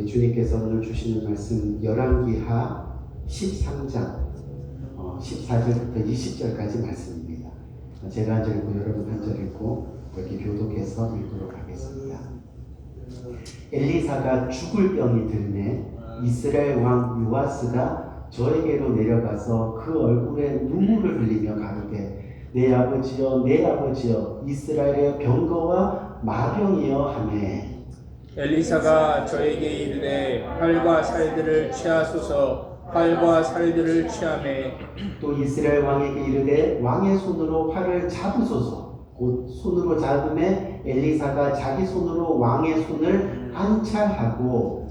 주님께서 오늘 주시는 말씀 열왕기하 13장 14절부터 20절까지 말씀입니다. 제가 한 절 읽고 여러분 한 절 읽고 이렇게 교독해서 읽도록 하겠습니다. 엘리사가 죽을 병이 들매 이스라엘 왕 요아스가 저에게로 내려가서 그 얼굴에 눈물을 흘리며 가로되 내 아버지여 내 아버지여 이스라엘의 병거와 마병이여 하매 엘리사가 저에게 이르되 활과 살들을 취하소서 활과 살들을 취하매 또 이스라엘 왕에게 이르되 왕의 손으로 활을 잡으소서 곧 손으로 잡음에 엘리사가 자기 손으로 왕의 손을 안찰하고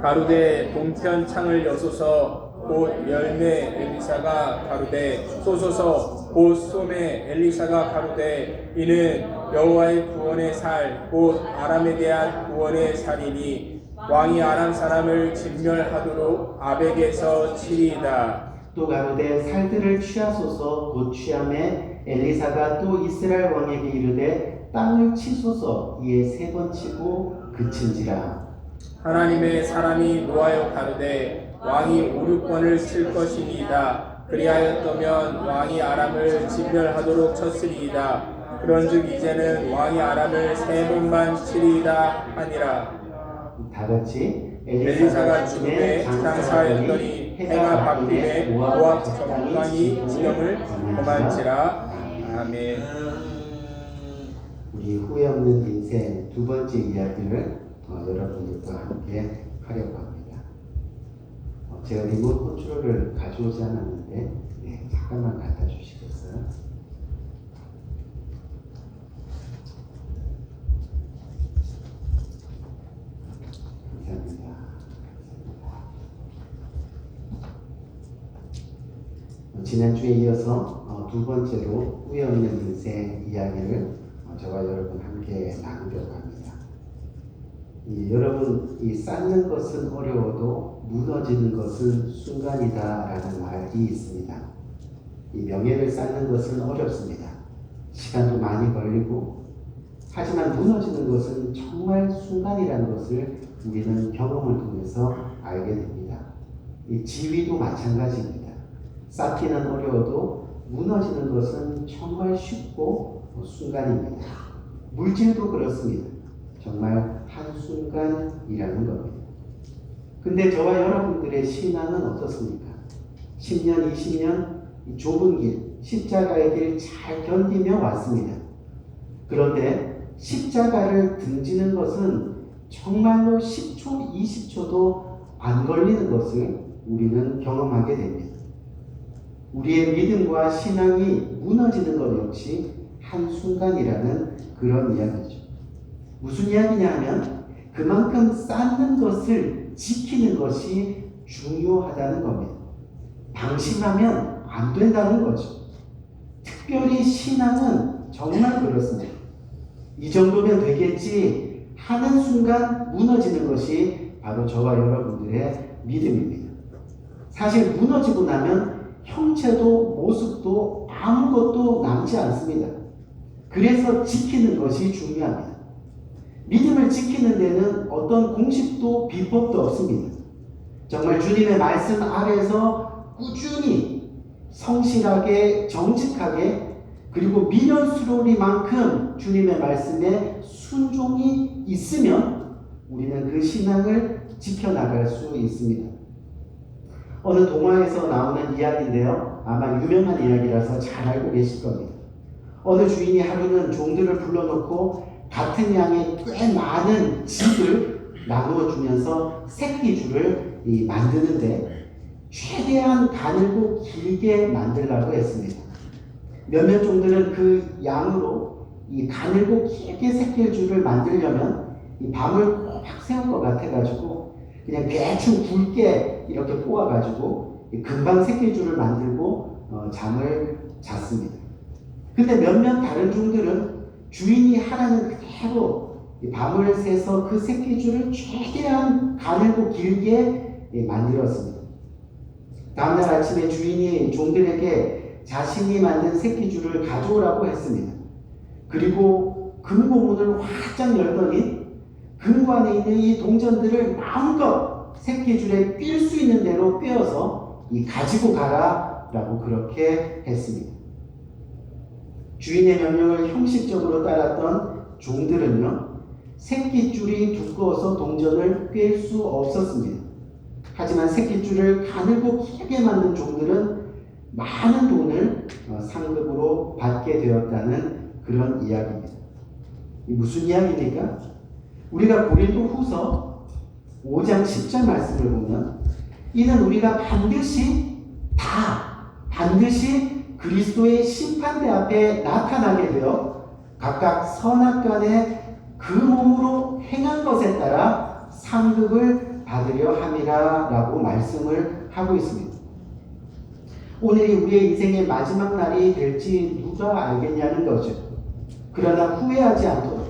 가로되 동편 창을 여소서 곧 열매 엘리사가 가로되 쏘소서 곧 쏘매 엘리사가 가로되 이는 여호와의 구원의 살 곧 아람에 대한 구원의 살이니 왕이 아람 사람을 진멸하도록 아벡에서 치리이다. 또 가로되 살들을 취하소서 곧 취함에 엘리사가 또 이스라엘 왕에게 이르되 땅을 치소서 이에 세 번 치고 그친지라. 하나님의 사람이 노하여 가로되 왕이 5-6번을 칠 것이니이다. 그리하였더면 왕이 아람을 진멸하도록 쳤으리이다. 그런즉 이제는 왕이 아람을 3번만 치리이다 하니라. 다 같이 엘리사가 죽음에 장사하였더니 해가 바뀌매 모압 적당히 지경을 범한지라. 아멘. 우리 후회 없는 인생 두 번째 이야기를 여러분들과 함께 하려고 합니다. 제가 리모트 컨트롤을 가져오지 않았는데 잠깐만 갖다 주시겠어요? 감사합니다. 지난주에 이어서 두 번째로 후회 없는 인생 이야기를 저와 여러분 함께 나누려고 합니다. 여러분, 쌓는 것은 어려워도 무너지는 것은 순간이다라는 말이 있습니다. 이 명예를 쌓는 것은 어렵습니다. 시간도 많이 걸리고 하지만 무너지는 것은 정말 순간이라는 것을 우리는 경험을 통해서 알게 됩니다. 이 지위도 마찬가지입니다. 쌓기는 어려워도 무너지는 것은 정말 쉽고 순간입니다. 물질도 그렇습니다. 정말 한순간이라는 겁니다. 근데 저와 여러분들의 신앙은 어떻습니까? 10년, 20년 이 좁은 길, 십자가의 길 잘 견디며 왔습니다. 그런데 십자가를 등지는 것은 정말로 10초, 20초도 안 걸리는 것을 우리는 경험하게 됩니다. 우리의 믿음과 신앙이 무너지는 것 역시 한순간이라는 그런 이야기죠. 무슨 이야기냐 하면 그만큼 쌓는 것을 지키는 것이 중요하다는 겁니다. 방심하면 안 된다는 거죠. 특별히 신앙은 정말 그렇습니다. 이 정도면 되겠지 하는 순간 무너지는 것이 바로 저와 여러분들의 믿음입니다. 사실 무너지고 나면 형체도 모습도 아무것도 남지 않습니다. 그래서 지키는 것이 중요합니다. 믿음을 지키는 데는 어떤 공식도 비법도 없습니다. 정말 주님의 말씀 아래에서 꾸준히 성실하게 정직하게 그리고 미련스러우리만큼 주님의 말씀에 순종이 있으면 우리는 그 신앙을 지켜나갈 수 있습니다. 어느 동화에서 나오는 이야기인데요. 아마 유명한 이야기라서 잘 알고 계실 겁니다. 어느 주인이 하루는 종들을 불러놓고 같은 양의 꽤 많은 즙을 나누어 주면서 새끼줄을 만드는데 최대한 가늘고 길게 만들라고 했습니다. 몇몇 종들은 그 양으로 이 가늘고 길게 새끼줄을 만들려면 이 밤을 꼭 세울 것 같아가지고 그냥 대충 굵게 이렇게 꼬아가지고 금방 새끼줄을 만들고 잠을 잤습니다. 근데 몇몇 다른 종들은 주인이 하라는 그대로 밤을 새서 그 새끼줄을 최대한 가늘고 길게 만들었습니다. 다음날 아침에 주인이 종들에게 자신이 만든 새끼줄을 가져오라고 했습니다. 그리고 금고문을 활짝 열더니 근관에 있는 이 동전들을 마음껏 새끼줄에 꿰 수 있는 대로 꿰어서 이 가지고 가라라고 그렇게 했습니다. 주인의 명령을 형식적으로 따랐던 종들은요, 새끼줄이 두꺼워서 동전을 꿰 수 없었습니다. 하지만 새끼줄을 가늘고 길게 만든 종들은 많은 돈을 상급으로 받게 되었다는 그런 이야기입니다. 무슨 이야기입니까? 우리가 고린도후서 5장 10절 말씀을 보면 이는 우리가 반드시 그리스도의 심판대 앞에 나타나게 되어 각각 선악간에 그 몸으로 행한 것에 따라 상급을 받으려 함이라 라고 말씀을 하고 있습니다. 오늘이 우리의 인생의 마지막 날이 될지 누가 알겠냐는 거죠. 그러나 후회하지 않도록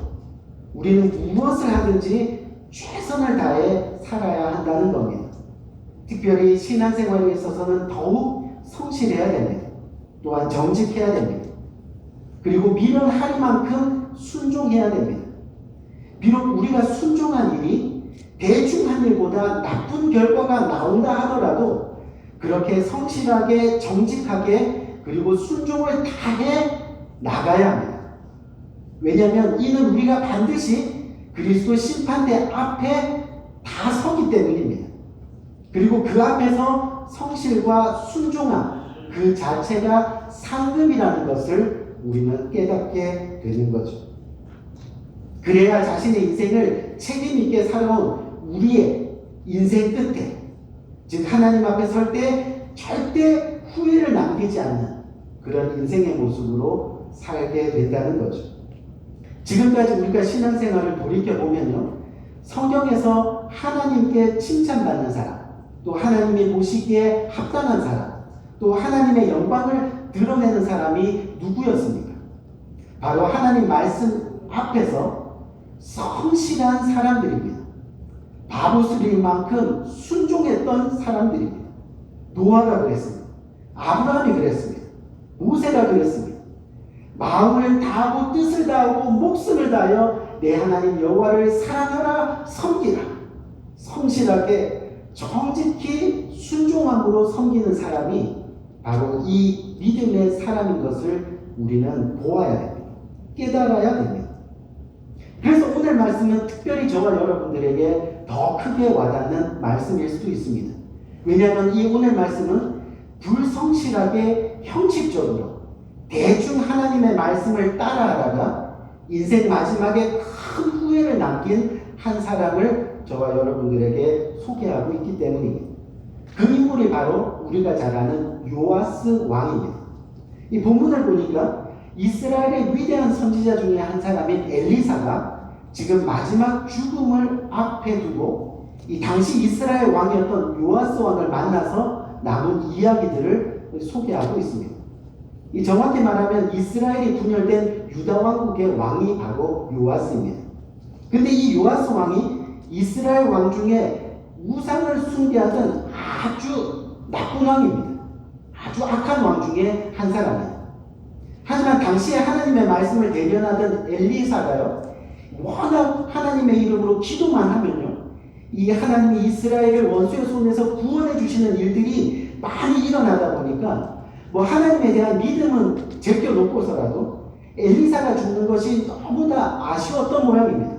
우리는 무엇을 하든지 최선을 다해 살아야 한다는 겁니다. 특별히 신앙생활에 있어서는 더욱 성실해야 됩니다. 또한 정직해야 됩니다. 그리고 미련하리만큼 순종해야 됩니다. 비록 우리가 순종한 일이 대충 한 일보다 나쁜 결과가 나온다 하더라도 그렇게 성실하게 정직하게 그리고 순종을 다해 나가야 합니다. 왜냐하면 이는 우리가 반드시 그리스도 심판대 앞에 다 서기 때문입니다. 그리고 그 앞에서 성실과 순종함 그 자체가 상급이라는 것을 우리는 깨닫게 되는 거죠. 그래야 자신의 인생을 책임있게 살아온 우리의 인생 끝에, 즉 하나님 앞에 설 때 절대 후회를 남기지 않는 그런 인생의 모습으로 살게 된다는 거죠. 지금까지 우리가 신앙생활을 돌이켜보면요, 성경에서 하나님께 칭찬받는 사람, 또 하나님이 보시기에 합당한 사람, 또 하나님의 영광을 드러내는 사람이 누구였습니까? 바로 하나님 말씀 앞에서 성실한 사람들입니다. 바보스릴 만큼 순종했던 사람들입니다. 노아가 그랬습니다. 아브라함이 그랬습니다. 모세가 그랬습니다. 마음을 다하고 뜻을 다하고 목숨을 다하여 내 하나님 여호와를 사랑하라 섬기라. 성실하게 정직히 순종함으로 섬기는 사람이 바로 이 믿음의 사람인 것을 우리는 보아야 됩니다. 깨달아야 됩니다. 그래서 오늘 말씀은 특별히 저와 여러분들에게 더 크게 와닿는 말씀일 수도 있습니다. 왜냐하면 이 오늘 말씀은 불성실하게 형식적으로 대충 하나님의 말씀을 따라하다가 인생 마지막에 큰 후회를 남긴 한 사람을 저와 여러분들에게 소개하고 있기 때문입니다. 그 인물이 바로 우리가 잘 아는 요아스 왕입니다. 이 본문을 보니까 이스라엘의 위대한 선지자 중에 한 사람인 엘리사가 지금 마지막 죽음을 앞에 두고 이 당시 이스라엘 왕이었던 요아스 왕을 만나서 남은 이야기들을 소개하고 있습니다. 이 정확히 말하면 이스라엘이 분열된 유다 왕국의 왕이 바로 요아스입니다. 근데 이 요아스 왕이 이스라엘 왕 중에 우상을 숭배하던 아주 나쁜 왕입니다. 아주 악한 왕 중에 한 사람이에요. 하지만 당시에 하나님의 말씀을 대변하던 엘리사가요, 워낙 하나님의 이름으로 기도만 하면요, 이 하나님이 이스라엘을 원수의 손에서 구원해 주시는 일들이 많이 일어나다 보니까 하나님에 대한 믿음은 제껴놓고서라도 엘리사가 죽는 것이 너무나 아쉬웠던 모양입니다.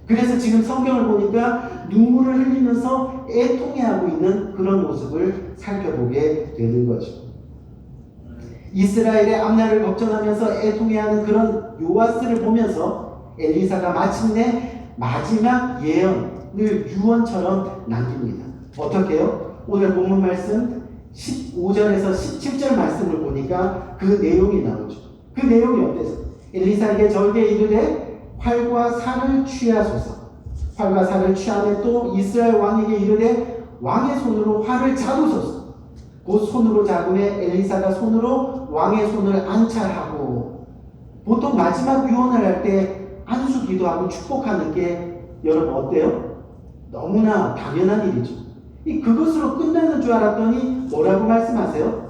그래서 지금 성경을 보니까 눈물을 흘리면서 애통해하고 있는 그런 모습을 살펴보게 되는 거죠. 이스라엘의 앞날을 걱정하면서 애통해하는 그런 요아스를 보면서 엘리사가 마침내 마지막 예언을 유언처럼 남깁니다. 어떻게요? 오늘 본문 말씀 15절에서 17절 말씀을 보니까 그 내용이 나오죠. 그 내용이 어때서? 엘리사에게 저에게 이르되 활과 살을 취하소서. 활과 살을 취하며 또 이스라엘 왕에게 이르되 왕의 손으로 활을 잡으소서. 곧 손으로 잡음에 엘리사가 손으로 왕의 손을 안찰하고, 보통 마지막 유언을 할 때 안수 기도하고 축복하는 게 여러분 어때요? 너무나 당연한 일이죠. 그것으로 끝나는 줄 알았더니 뭐라고 말씀하세요?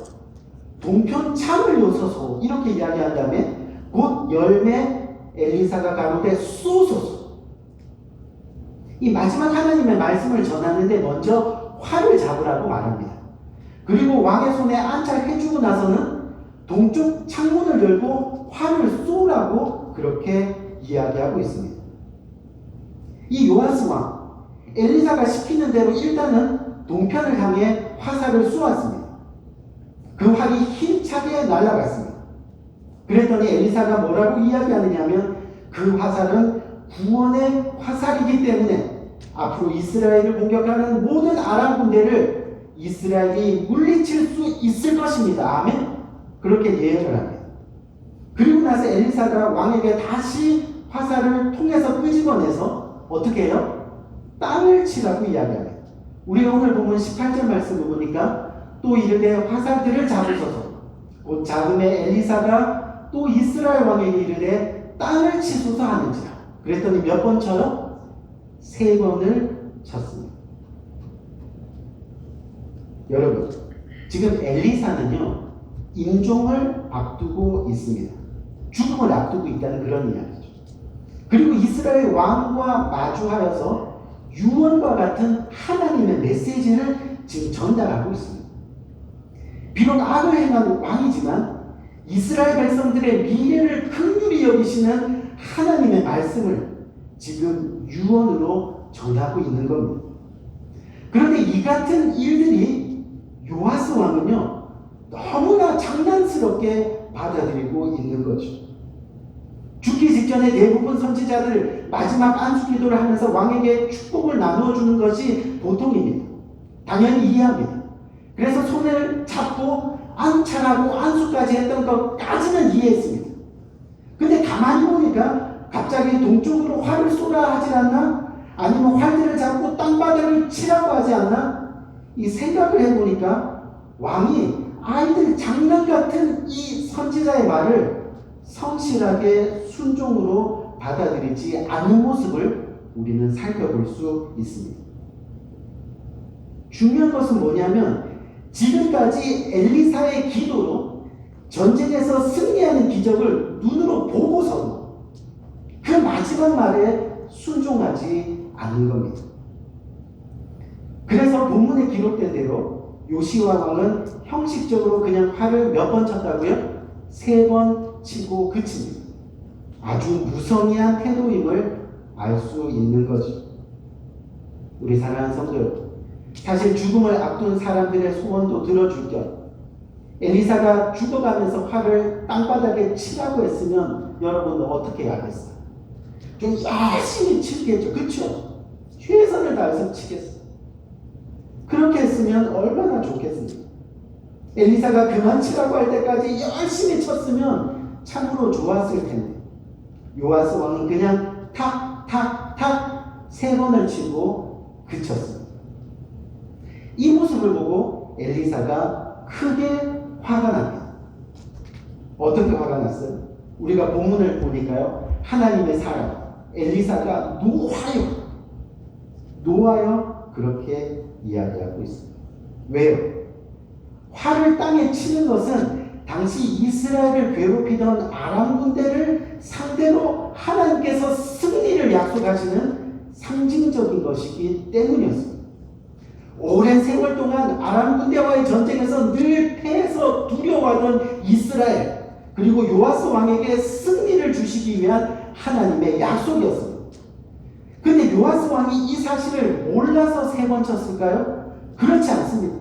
동편 창을 요소서 이렇게 이야기한 다음에 곧 열매 엘리사가 가로되 쏘소서. 이 마지막 하나님의 말씀을 전하는데 먼저 활을 잡으라고 말합니다. 그리고 왕의 손에 안착해주고 나서는 동쪽 창문을 열고 활을 쏘라고 그렇게 이야기하고 있습니다. 이 요아스 왕, 엘리사가 시키는 대로 일단은 동편을 향해 화살을 쏘았습니다. 그 활이 힘차게 날아갔습니다. 그랬더니 엘리사가 뭐라고 이야기하느냐면 그 화살은 구원의 화살이기 때문에 앞으로 이스라엘을 공격하는 모든 아람 군대를 이스라엘이 물리칠 수 있을 것입니다. 아멘? 그렇게 예언을 합니다. 그리고 나서 엘리사가 왕에게 다시 화살을 통해서 끄집어내서 어떻게 해요? 땅을 치라고 이야기합니다. 우리가 오늘 보면 18절 말씀을 보니까 또 이르되 화살들을 잡으소서. 곧 잡음에 엘리사가 또 이스라엘 왕에게 이르되 땅을 치소서 하는지라. 그랬더니 몇 번 쳐요? 3번을 쳤습니다. 여러분, 지금 엘리사는요, 임종을 앞두고 있습니다. 죽음을 앞두고 있다는 그런 이야기죠. 그리고 이스라엘 왕과 마주하여서 유언과 같은 하나님의 메시지를 지금 전달하고 있습니다. 비록 악을 행한 왕이지만 이스라엘 백성들의 미래를 긍휼히 여기시는 하나님의 말씀을 지금 유언으로 전하고 있는 겁니다. 그런데 이 같은 일들이 요아스 왕은요, 너무나 장난스럽게 받아들이고 있는 거죠. 죽기 직전에 대부분 선지자들 마지막 안수 기도를 하면서 왕에게 축복을 나누어 주는 것이 보통입니다. 당연히 이해합니다. 그래서 손을 잡고 안창하고 안수까지 했던 것까지는 이해했습니다. 근데 가만히 보니까 갑자기 동쪽으로 활을 쏘라 하지 않나? 아니면 활들을 잡고 땅바닥을 치라고 하지 않나? 이 생각을 해보니까 왕이 아이들 장난 같은 이 선지자의 말을 성실하게 순종으로 받아들이지 않는 모습을 우리는 살펴볼 수 있습니다. 중요한 것은 뭐냐면 지금까지 엘리사의 기도로 전쟁에서 승리하는 기적을 눈으로 보고서도 그 마지막 말에 순종하지 않는 겁니다. 그래서 본문에 기록된 대로 요시야 왕은 형식적으로 그냥 활을 몇 번 쳤다고요? 3번 치고 그칩니다. 아주 무성의한 태도임을 알 수 있는 거죠. 우리 사랑하는 성도 여러분, 사실 죽음을 앞둔 사람들의 소원도 들어줄 겸 엘리사가 죽어가면서 활을 땅바닥에 치라고 했으면 여러분은 어떻게 하겠어요? 좀 열심히 치겠죠. 그렇죠? 최선을 다해서 치겠어요. 그렇게 했으면 얼마나 좋겠습니까? 엘리사가 그만 치라고 할 때까지 열심히 쳤으면 참으로 좋았을 텐데 요아스 왕은 그냥 탁탁탁 3번을 치고 그쳤습니다. 이 모습을 보고 엘리사가 크게 화가 납니다. 어떻게 화가 났어요? 우리가 본문을 보니까요, 하나님의 사람 엘리사가 노하여 그렇게 이야기하고 있습니다. 왜요? 활을 땅에 치는 것은 당시 이스라엘을 괴롭히던 아람 군대를 상대로 하나님께서 승리를 약속하시는 상징적인 것이기 때문이었습니다. 오랜 세월 동안 아람 군대와의 전쟁에서 늘 패해서 두려워하던 이스라엘, 그리고 요아스 왕에게 승리를 주시기 위한 하나님의 약속이었습니다. 근데 요아스 왕이 이 사실을 몰라서 3번 쳤을까요? 그렇지 않습니다.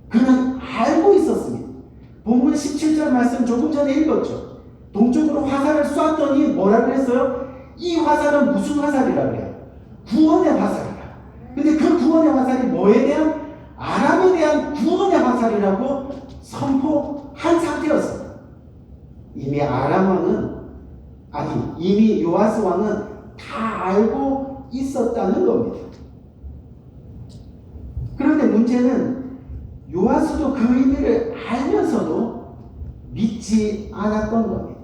그는 알고 있었습니다. 본문 17절 말씀 조금 전에 읽었죠. 동쪽으로 화살을 쐈더니 뭐라고 했어요? 이 화살은 무슨 화살이라고 해요? 구원의 화살이라. 근데 그 구원의 화살이 뭐에 대한? 아람에 대한 구원의 화살이라고 선포한 상태였습니다. 이미 아람 왕은, 이미 요아스 왕은 다 알고 있었다는 겁니다. 그런데 문제는 요아스도 그 의미를 알면서도 믿지 않았던 겁니다.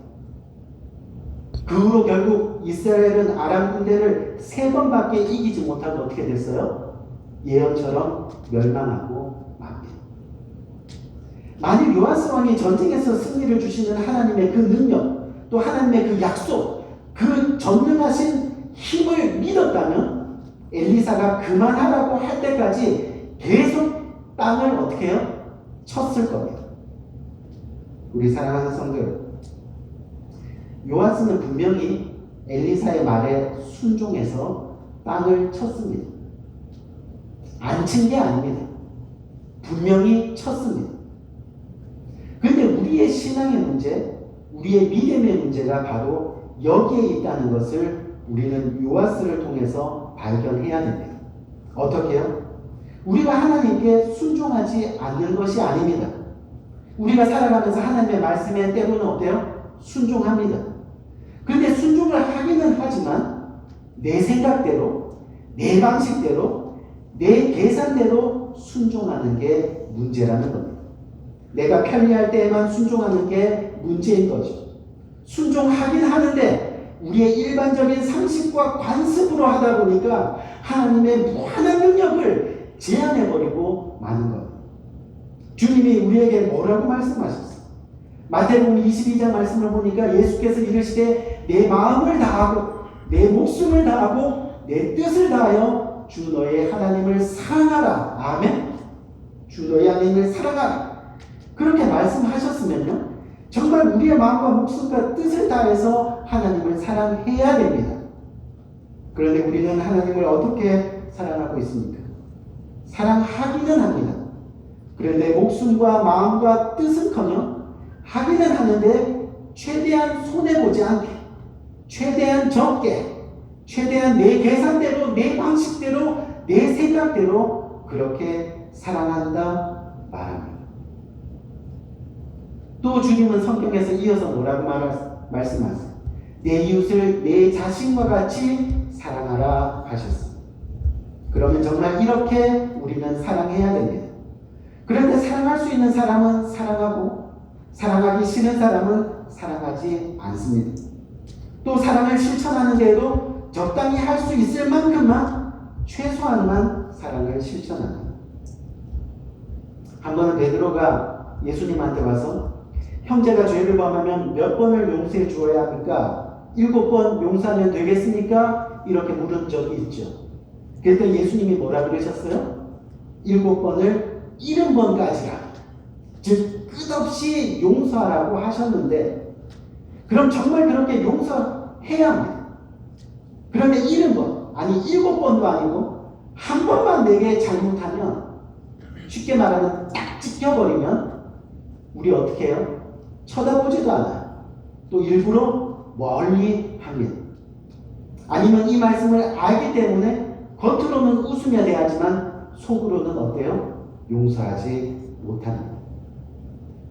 그 후로 결국 이스라엘은 아람 군대를 3번밖에 이기지 못하고 어떻게 됐어요? 예언처럼 멸망하고 맙니다. 만일 요아스 왕이 전쟁에서 승리를 주시는 하나님의 그 능력, 또 하나님의 그 약속, 그 전능하신 힘을 믿었다면 엘리사가 그만하라고 할 때까지 계속 땅을 어떻게 해요? 쳤을 겁니다. 우리 사랑하는 성도 여러분, 요아스는 분명히 엘리사의 말에 순종해서 땅을 쳤습니다. 안 친 게 아닙니다. 분명히 쳤습니다. 그런데 우리의 신앙의 문제, 우리의 믿음의 문제가 바로 여기에 있다는 것을 우리는 요아스를 통해서 발견해야 됩니다. 어떻게 해요? 우리가 하나님께 순종하지 않는 것이 아닙니다. 우리가 살아가면서 하나님의 말씀에 때로는 어때요? 순종합니다. 그런데 순종을 하기는 하지만 내 생각대로, 내 방식대로, 내 계산대로 순종하는 게 문제라는 겁니다. 내가 편리할 때에만 순종하는 게 문제인 거죠. 순종하긴 하는데 우리의 일반적인 상식과 관습으로 하다 보니까 하나님의 무한한 능력을 제한해버리고 마는 겁니다. 주님이 우리에게 뭐라고 말씀하셨어요? 마태복음 22장 말씀을 보니까 예수께서 이르시되 내 마음을 다하고 내 목숨을 다하고 내 뜻을 다하여 주 너의 하나님을 사랑하라. 아멘. 주 너의 하나님을 사랑하라. 그렇게 말씀하셨으면요, 정말 우리의 마음과 목숨과 뜻을 다해서 하나님을 사랑해야 됩니다. 그런데 우리는 하나님을 어떻게 사랑하고 있습니까? 사랑하기는 합니다. 그런데 목숨과 마음과 뜻은커녕 하기는 하는데 최대한 손해보지 않게, 최대한 적게, 최대한 내 계산대로, 내 방식대로, 내 생각대로 그렇게 사랑한다 말합니다. 또 주님은 성경에서 이어서 뭐라고 말씀하세요? 내 이웃을 내 자신과 같이 사랑하라 하셨습니다. 그러면 정말 이렇게 우리는 사랑해야 됩니다. 그런데 사랑할 수 있는 사람은 사랑하고 사랑하기 싫은 사람은 사랑하지 않습니다. 또 사랑을 실천하는데도 적당히 할 수 있을 만큼만 최소한만 사랑을 실천합니다. 한 번은 베드로가 예수님한테 와서 형제가 죄를 범하면 몇 번을 용서해 주어야 합니까? 7번 용서하면 되겠습니까? 이렇게 물은 적이 있죠. 그랬더니 예수님이 뭐라 그러셨어요? 7번을 70번까지라. 즉 끝없이 용서하라고 하셨는데, 그럼 정말 그렇게 용서해야 합니다. 그런데 70번, 아니 7번도 아니고 한 번만 내게 잘못하면, 쉽게 말하면 딱 찍혀버리면 우리 어떻게 해요? 쳐다보지도 않아요. 또 일부러 멀리 합니다. 아니면 이 말씀을 알기 때문에 겉으로는 웃으며 대하지만 속으로는 어때요? 용서하지 못합니다.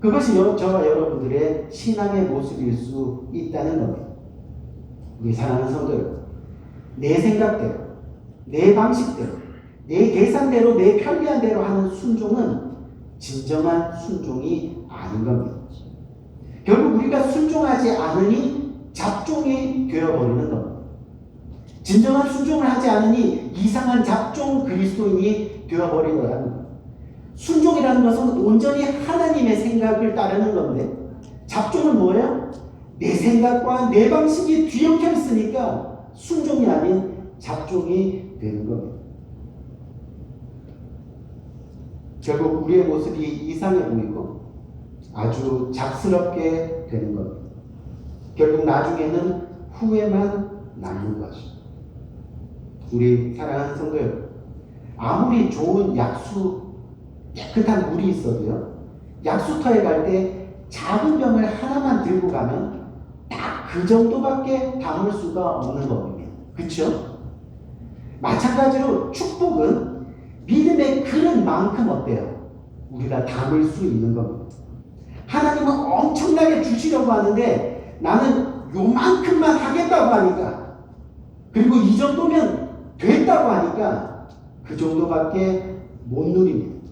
그것이 저와 여러분들의 신앙의 모습일 수 있다는 겁니다. 우리 사랑하는 성도 여러분, 내 생각대로, 내 방식대로, 내 계산대로, 내 편리한 대로 하는 순종은 진정한 순종이 아닌 겁니다. 결국 우리가 순종하지 않으니 잡종이 되어버리는 겁니다. 진정한 순종을 하지 않으니 이상한 잡종 그리스도인이 되어버리더라는 겁니다. 순종이라는 것은 온전히 하나님의 생각을 따르는 건데, 잡종은 뭐예요? 내 생각과 내 방식이 뒤엉켜 있으니까 순종이 아닌 잡종이 되는 겁니다. 결국 우리의 모습이 이상해 보이고 아주 잡스럽게 되는 겁니다. 결국 나중에는 후회만 남는 것이죠. 우리 사랑하는 성도 여러분, 아무리 좋은 약수, 깨끗한 물이 있어도요, 약수터에 갈 때 작은 병을 하나만 들고 가면 딱 그 정도밖에 담을 수가 없는 겁니다. 그렇죠? 마찬가지로 축복은 믿음의 그릇만큼 어때요? 우리가 담을 수 있는 겁니다. 하나님은 엄청나게 주시려고 하는데 나는 요만큼만 하겠다고 하니까, 그리고 이 정도면 됐다고 하니까 그 정도밖에 못 누립니다.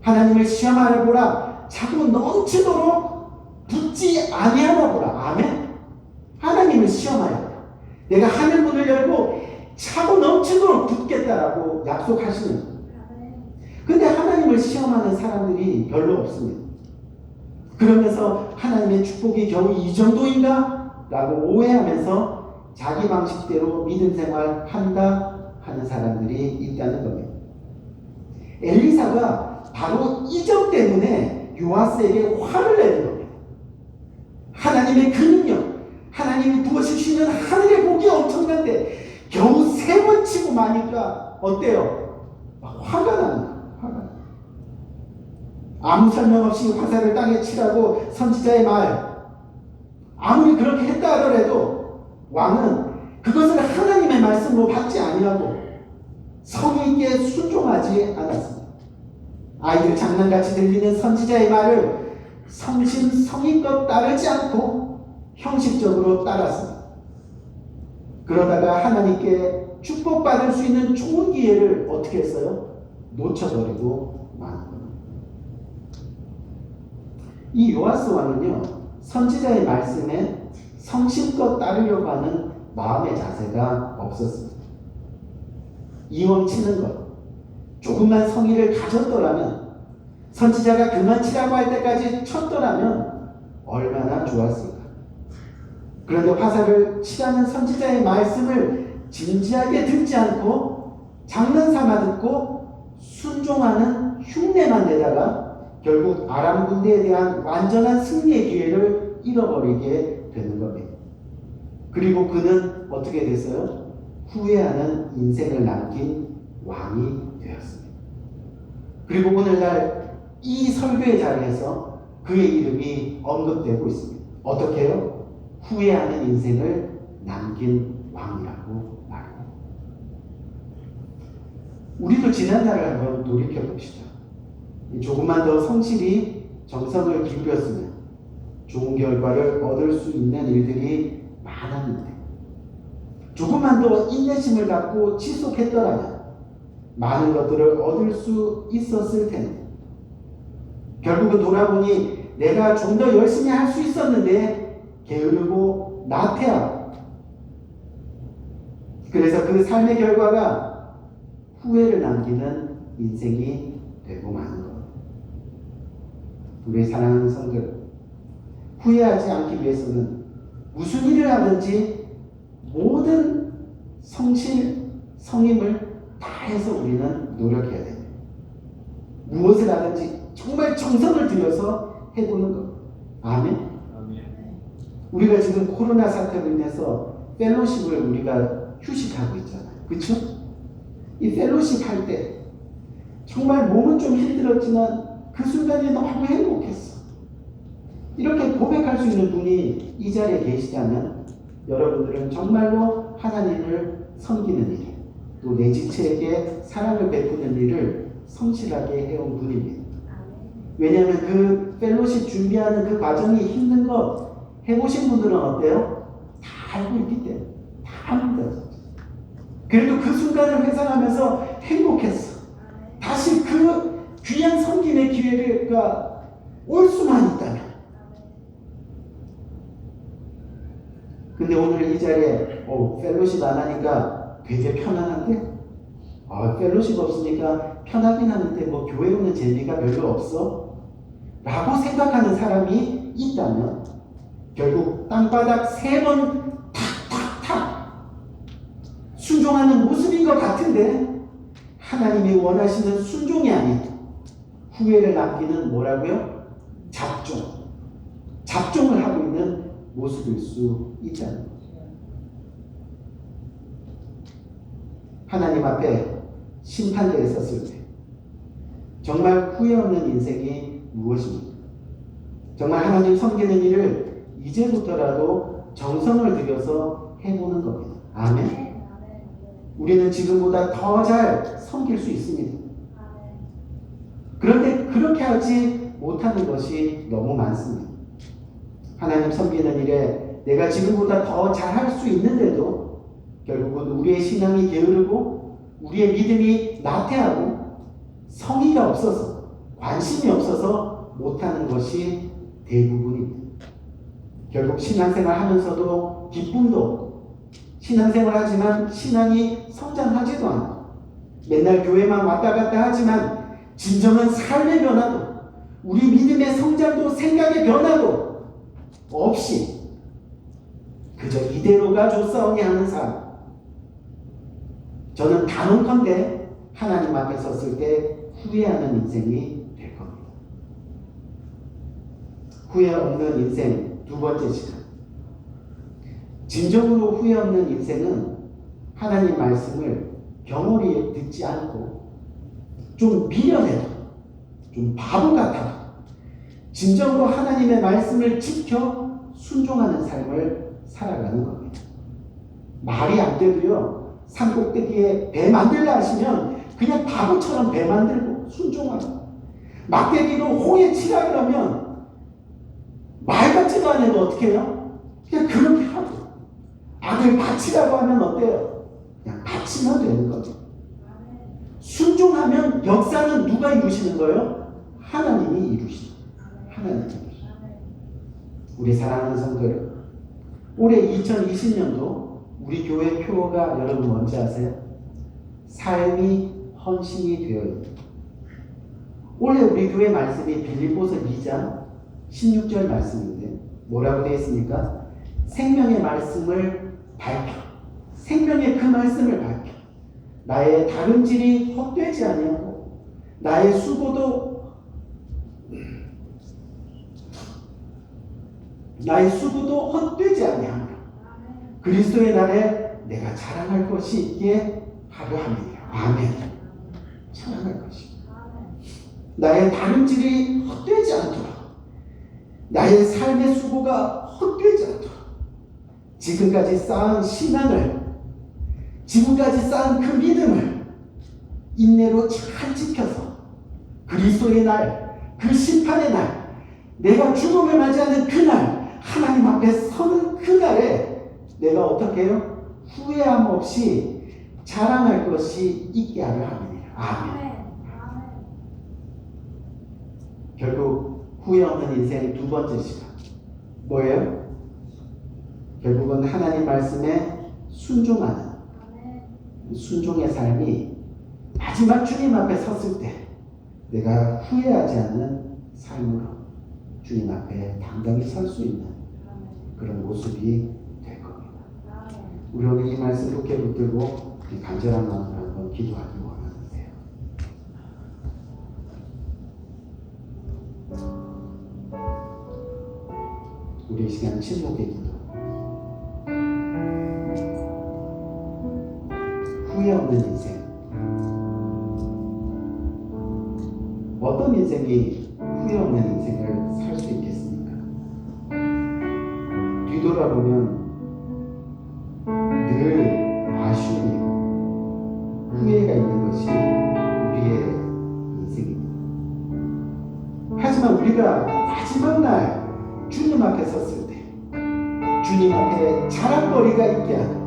하나님을 시험하려 보라. 차고 넘치도록 붓지 아니하라 보라. 아멘. 하나님을 시험하여 내가 하늘문을 열고 차고 넘치도록 붓겠다라고 약속하시는 거예요. 근데 하나님을 시험하는 사람들이 별로 없습니다. 그러면서 하나님의 축복이 겨우 이 정도인가? 라고 오해하면서 자기 방식대로 믿음 생활 한다 하는 사람들이 있다는 겁니다. 엘리사가 바로 이 점 때문에 요아스에게 화를 내는 겁니다. 하나님의 그 능력, 하나님이 부어주시는 하늘의 복이 엄청난데 겨우 3번 치고 마니까 어때요? 화가 나는 거예요. 화가 나요. 아무 설명 없이 화살을 땅에 치라고 선지자의 말, 아무리 그렇게 했다 하더라도 왕은 그것을 하나님의 말씀으로 받지 아니하고 성의 있게 순종하지 않았습니다. 아이들 장난같이 들리는 선지자의 말을 성심성의껏 따르지 않고 형식적으로 따랐습니다. 그러다가 하나님께 축복받을 수 있는 좋은 기회를 어떻게 했어요? 놓쳐버리고 마는 겁니다. 이 요아스 왕은요, 선지자의 말씀에 성심껏 따르려고 하는 마음의 자세가 없었습니다. 이왕 치는 것, 조금만 성의를 가졌더라면, 선지자가 그만 치라고 할 때까지 쳤더라면 얼마나 좋았을까. 그런데 화살을 치라는 선지자의 말씀을 진지하게 듣지 않고 장난삼아 듣고 순종하는 흉내만 내다가 결국 아람 군대에 대한 완전한 승리의 기회를 잃어버리게 되는 겁니다. 그리고 그는 어떻게 됐어요? 후회하는 인생을 남긴 왕이 되었습니다. 그리고 오늘날 이 설교의 자리에서 그의 이름이 언급되고 있습니다. 어떻게 해요? 후회하는 인생을 남긴 왕이라고 말합니다. 우리도 지난날을 한번 돌이켜봅시다. 조금만 더 성실히 정성을 기울였으면 좋은 결과를 얻을 수 있는 일들이 많았는데, 조금만 더 인내심을 갖고 지속했더라면 많은 것들을 얻을 수 있었을 텐데, 결국은 돌아보니 내가 좀 더 열심히 할 수 있었는데 게으르고 나태하고, 그래서 그 삶의 결과가 후회를 남기는 인생이 되고 마는 것. 우리 사랑하는 성들, 후회하지 않기 위해서는 무슨 일을 하든지 모든 성실, 성임을 다해서 우리는 노력해야 됩니다. 무엇을 하든지 정말 정성을 들여서 해보는 것. 아멘. 우리가 지금 코로나 사태로 인해서 펠로십을 우리가 휴식하고 있잖아요. 그렇죠? 이 펠로십 할 때 정말 몸은 좀 힘들었지만 그 순간이 너무 행복했어. 이렇게 고백할 수 있는 분이 이 자리에 계시다면 여러분들은 정말로 하나님을 섬기는 일, 또 내 지체에게 사랑을 베푸는 일을 성실하게 해온 분입니다. 왜냐하면 그 펠로십 준비하는 그 과정이 힘든 것 해보신 분들은 어때요? 다 알고 있기 때문에 다 압니다. 그래도 그 순간을 회상하면서 행복했어. 다시 그 귀한 섬김의 기회가 올 수만 있다면. 근데 오늘 이 자리에 펠로십 안 하니까 되게 편안한데? 펠로십 없으니까 편하긴 하는데 뭐 교회 오는 재미가 별로 없어? 라고 생각하는 사람이 있다면 결국 땅바닥 3번 탁탁탁 순종하는 모습인 것 같은데 하나님이 원하시는 순종이 아닌 후회를 남기는 뭐라고요? 잡종을 하고 있는 모습일 수 있다는 거죠. 하나님 앞에 심판대에 섰을 때 정말 후회 없는 인생이 무엇입니까? 정말 하나님 섬기는 일을 이제부터라도 정성을 들여서 해보는 겁니다. 아멘. 우리는 지금보다 더 잘 섬길 수 있습니다. 그런데 그렇게 하지 못하는 것이 너무 많습니다. 하나님 섬기는 일에 내가 지금보다 더 잘할 수 있는데도 결국은 우리의 신앙이 게으르고 우리의 믿음이 나태하고 성의가 없어서 관심이 없어서 못하는 것이 대부분입니다. 결국 신앙생활 하면서도 기쁨도 없고 신앙생활 하지만 신앙이 성장하지도 않고 맨날 교회만 왔다 갔다 하지만 진정한 삶의 변화도 우리 믿음의 성장도 생각의 변화도 없이 그저 이대로가 좋사오니 하는 삶. 저는 단언컨대 하나님 앞에 섰을 때 후회하는 인생이 될 겁니다. 후회 없는 인생 두 번째 시간. 진정으로 후회 없는 인생은 하나님 말씀을 경홀히 듣지 않고 좀 미련해도 좀 바보 같아도 진정으로 하나님의 말씀을 지켜 순종하는 삶을 살아가는 겁니다. 말이 안 돼도요, 산 꼭대기에 배 만들라 하시면 그냥 바보처럼 배 만들고 순종하고, 막대기로 홍해 치라 그러면 말 같지도 않아도 어떻게 해요? 그냥 그렇게 하고, 악을 바치라고 하면 어때요? 그냥 바치면 되는 거죠. 순종하면 역사는 누가 이루시는 거예요? 하나님이 이루시는 거예요. 하나님이 이루시는 거예요. 우리 사랑하는 성도 여러분, 올해 2020년도 우리 교회 표어가 여러분 뭔지 아세요? 삶이 헌신이 되어 있는. 올해 우리 교회 말씀이 빌립보서 2장 16절 말씀인데 뭐라고 되어 있습니까? 생명의 말씀을 밝혀, 생명의 그 말씀을 밝혀 나의 다름질이 헛되지 아니하고 나의 수고도 헛되지 아니하며 그리스도의 날에 내가 자랑할 것이 있게 하려 함이니라. 아멘. 자랑할 것이. 나의 다름질이 헛되지 않도록, 나의 삶의 수고가 헛되지 않도록, 지금까지 쌓은 신앙을, 지금까지 쌓은 그 믿음을 인내로 잘 지켜서 그리스도의 날, 그 심판의 날, 내가 죽음을 맞이하는 그날, 하나님 앞에 서는 그날에 내가 어떻게 해요? 후회함 없이 자랑할 것이 있게 하려 함이니라. 아멘. 결국 후회 없는 인생 두 번째 시간 뭐예요? 결국은 하나님 말씀에 순종하는 순종의 삶이 마지막 주님 앞에 섰을 때 내가 후회하지 않는 삶으로 주님 앞에 당당히 설 수 있는 그런 모습이 될 겁니다. 우리 오늘 이 말씀 굳게 붙들고 간절한 마음으로 한번 기도하기 원하는데요. 우리 이 시간 침묵의 기도. 후회 없는 인생. 어떤 인생이 후회 없는 인생을 살 수 있겠습니까? 뒤돌아보면 늘 아쉬움이고 후회가 있는 것이 우리의 인생입니다. 하지만 우리가 마지막 날 주님 앞에 섰을 때 주님 앞에 자랑거리가 있게 하는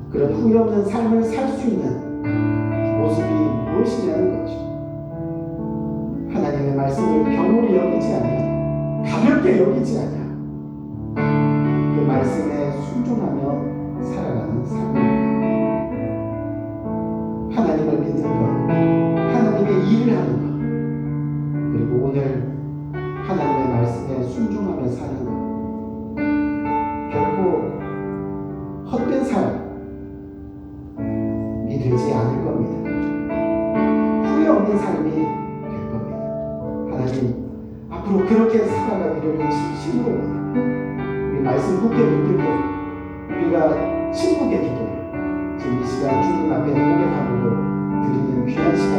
그런 후회 없는 삶을 살 수 있는 모습이 무엇이냐는 거죠. 하나님의 말씀을 경홀히 여기지 않냐, 가볍게 여기지 않냐, 그 말씀에 순종하며 살아가는 삶입니다. 하나님을 믿는 것, 하나님의 일을 하는 것, 그리고 오늘 하나님의 말씀에 순종하며 사는 것, 결코 헛된 삶이 되지 않을 겁니다. 후회 없는 삶이 될 겁니다. 하나님 앞으로 그렇게 살아가기를 진심으로 원합니다. 우리 말씀 굳게 붙들고 우리가 침묵의 기도를 지금 이 시간 주님 앞에 고백함으로 드리는 귀한 시간